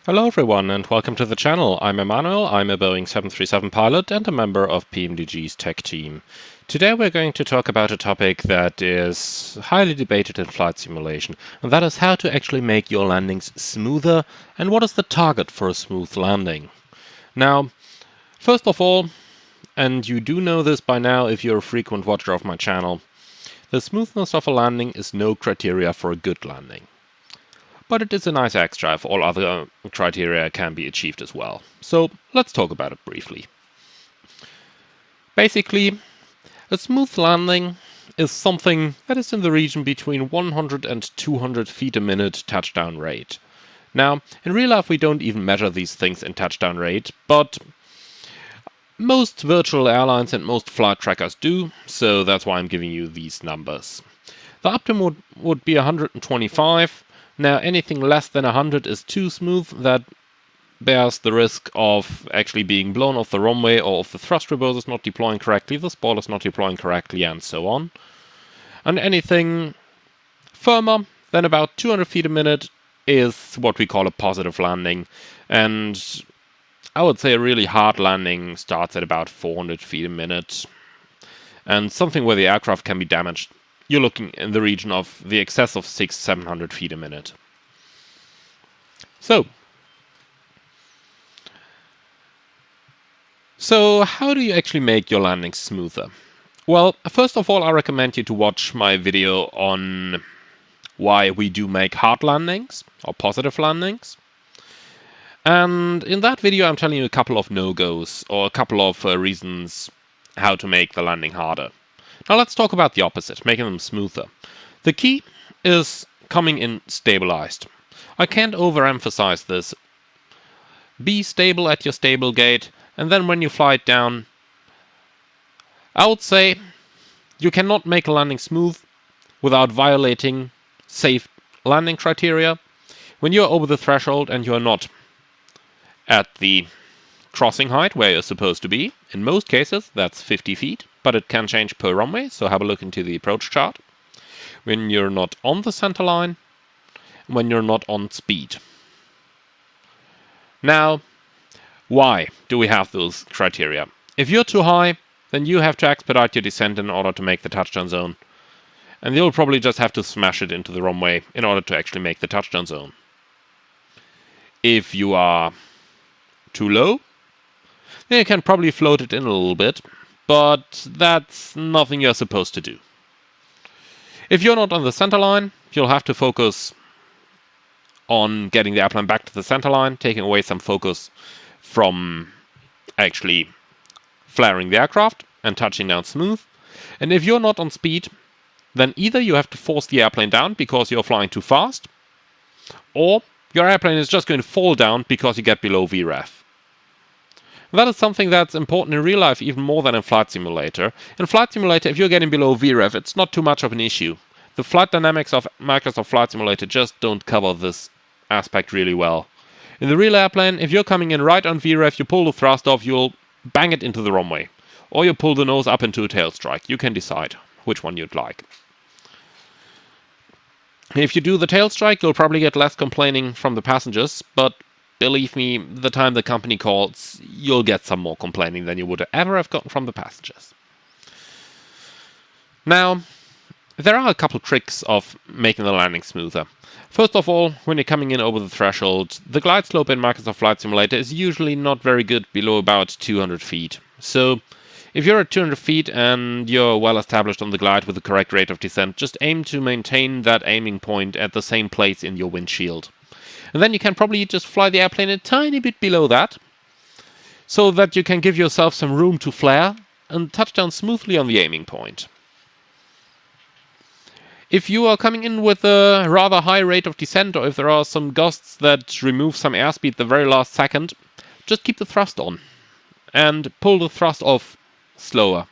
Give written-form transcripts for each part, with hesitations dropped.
Hello everyone and welcome to the channel. I'm Emmanuel, I'm a Boeing 737 pilot and a member of PMDG's tech team. Today we're going to talk about a topic that is highly debated in flight simulation, and that is how to actually make your landings smoother and what is the target for a smooth landing. Now, first of all, and you do know this by now if you're a frequent watcher of my channel, the smoothness of a landing is no criteria for a good landing. But it is a nice extra if all other criteria can be achieved as well. So let's talk about it briefly. Basically, a smooth landing is something that is in the region between 100 and 200 feet a minute touchdown rate. Now, in real life we don't even measure these things in touchdown rate, but most virtual airlines and most flight trackers do, so that's why I'm giving you these numbers. The optimum would be 125. Now, anything less than 100 is too smooth. That bears the risk of actually being blown off the runway, or if the thrust reverse is not deploying correctly, the spoiler is not deploying correctly, and so on. And anything firmer than about 200 feet a minute is what we call a positive landing. And I would say a really hard landing starts at about 400 feet a minute. And something where the aircraft can be damaged, you're looking in the region of the excess of 600-700 feet a minute. So how do you actually make your landings smoother? Well, first of all, I recommend you to watch my video on why we do make hard landings or positive landings. And in that video, I'm telling you a couple of no-goes or a couple of reasons how to make the landing harder. Now let's talk about the opposite, making them smoother. The key is coming in stabilized. I can't overemphasize this. Be stable at your stable gate, and then when you fly it down, I would say you cannot make a landing smooth without violating safe landing criteria. When you're over the threshold and you're not at the crossing height where you're supposed to be, in most cases that's 50 feet, but it can change per runway, so have a look into the approach chart. When you're not on the center line, when you're not on speed. Now, why do we have those criteria? If you're too high, then you have to expedite your descent in order to make the touchdown zone. And you'll probably just have to smash it into the runway in order to actually make the touchdown zone. If you are too low, then you can probably float it in a little bit, but that's nothing you're supposed to do. If you're not on the center line, you'll have to focus on getting the airplane back to the center line, taking away some focus from actually flaring the aircraft and touching down smooth. And if you're not on speed, then either you have to force the airplane down because you're flying too fast, or your airplane is just going to fall down because you get below VREF. That is something that's important in real life even more than in Flight Simulator. In Flight Simulator, if you're getting below VREF, it's not too much of an issue. The flight dynamics of Microsoft Flight Simulator just don't cover this aspect really well. In the real airplane, if you're coming in right on VREF, you pull the thrust off, you'll bang it into the runway. Or you pull the nose up into a tail strike. You can decide which one you'd like. If you do the tail strike, you'll probably get less complaining from the passengers, but believe me, the time the company calls, you'll get some more complaining than you would ever have gotten from the passengers. Now, there are a couple tricks of making the landing smoother. First of all, when you're coming in over the threshold, the glide slope in Microsoft Flight Simulator is usually not very good below about 200 feet. So, if you're at 200 feet and you're well established on the glide with the correct rate of descent, just aim to maintain that aiming point at the same place in your windshield. And then you can probably just fly the airplane a tiny bit below that, so that you can give yourself some room to flare and touch down smoothly on the aiming point. If you are coming in with a rather high rate of descent, or if there are some gusts that remove some airspeed the very last second, just keep the thrust on and pull the thrust off slower.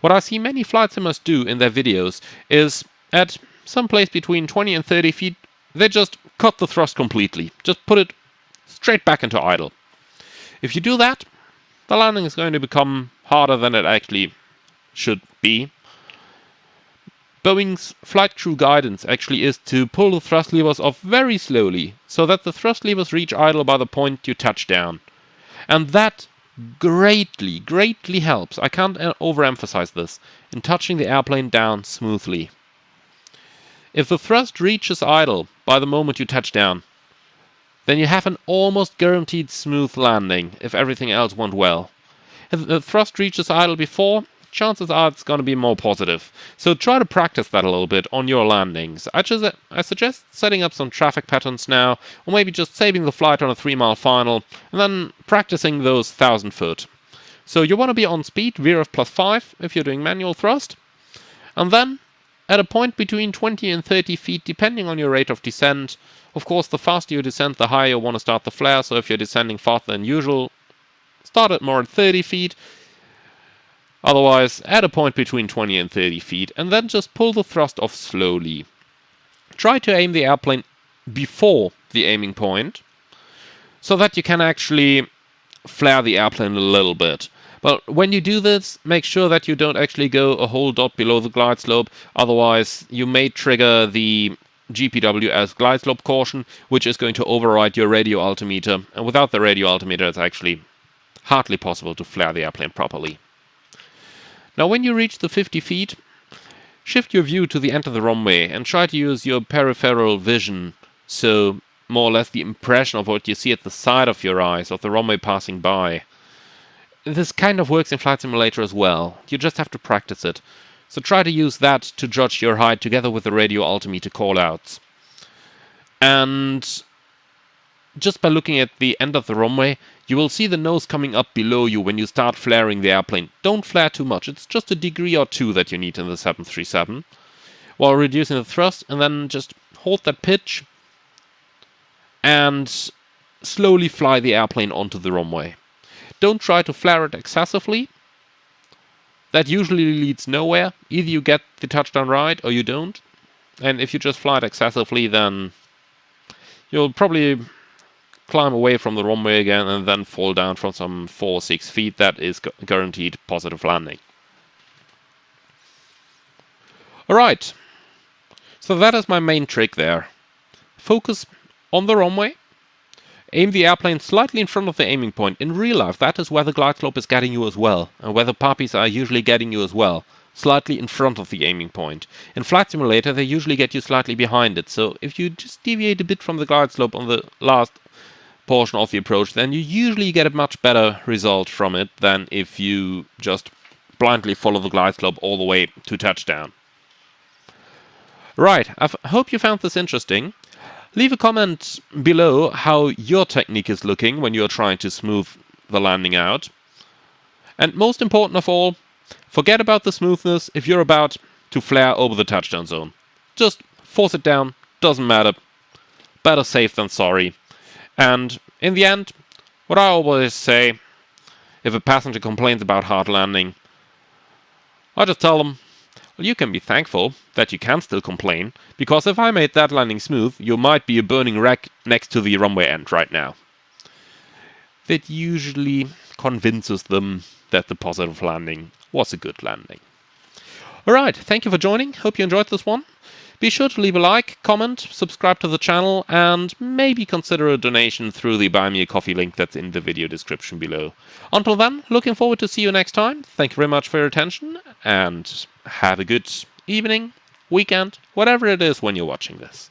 What I see many flight simmers do in their videos is at some place between 20 and 30 feet, they just cut the thrust completely. Just put it straight back into idle. If you do that, the landing is going to become harder than it actually should be. Boeing's flight crew guidance actually is to pull the thrust levers off very slowly, so that the thrust levers reach idle by the point you touch down. And that greatly, greatly helps, I can't overemphasize this, in touching the airplane down smoothly. If the thrust reaches idle by the moment you touch down, then you have an almost guaranteed smooth landing if everything else went well. If the thrust reaches idle before, chances are it's going to be more positive. So try to practice that a little bit on your landings. I suggest setting up some traffic patterns now, or maybe just saving the flight on a 3-mile final, and then practicing those 1,000 foot. So you want to be on speed, VRF +5 if you're doing manual thrust, and then at a point between 20 and 30 feet, depending on your rate of descent. Of course, the faster you descend, the higher you want to start the flare, so if you're descending faster than usual, start at more than 30 feet. Otherwise, at a point between 20 and 30 feet, and then just pull the thrust off slowly. Try to aim the airplane before the aiming point, so that you can actually flare the airplane a little bit. But when you do this, make sure that you don't actually go a whole dot below the glide slope, otherwise you may trigger the GPW as glide slope caution, which is going to override your radio altimeter, and without the radio altimeter it's actually hardly possible to flare the airplane properly. Now when you reach the 50 feet, shift your view to the end of the runway and try to use your peripheral vision, so more or less the impression of what you see at the side of your eyes of the runway passing by. This kind of works in Flight Simulator as well, you just have to practice it. So try to use that to judge your height together with the radio altimeter callouts. And just by looking at the end of the runway, you will see the nose coming up below you when you start flaring the airplane. Don't flare too much, it's just a degree or two that you need in the 737. While reducing the thrust, and then just hold that pitch and slowly fly the airplane onto the runway. Don't try to flare it excessively. That usually leads nowhere. Either you get the touchdown right or you don't. And if you just fly it excessively, then you'll probably climb away from the runway again and then fall down from some 4 or 6 feet. That is guaranteed positive landing. Alright, so that is my main trick there. Focus on the runway. Aim the airplane slightly in front of the aiming point. In real life, that is where the glide slope is getting you as well, and where the puppies are usually getting you as well. Slightly in front of the aiming point. In Flight Simulator, they usually get you slightly behind it, so if you just deviate a bit from the glide slope on the last portion of the approach, then you usually get a much better result from it than if you just blindly follow the glide slope all the way to touchdown. Right, I hope you found this interesting. Leave a comment below how your technique is looking when you're trying to smooth the landing out. And most important of all, forget about the smoothness if you're about to flare over the touchdown zone. Just force it down, doesn't matter. Better safe than sorry. And in the end, what I always say, if a passenger complains about hard landing, I just tell them, well, you can be thankful that you can still complain, because if I made that landing smooth, you might be a burning wreck next to the runway end right now. That usually convinces them that the positive landing was a good landing. Alright, thank you for joining, hope you enjoyed this one. Be sure to leave a like, comment, subscribe to the channel, and maybe consider a donation through the Buy Me a Coffee link that's in the video description below. Until then, looking forward to see you next time. Thank you very much for your attention, and have a good evening, weekend, whatever it is when you're watching this.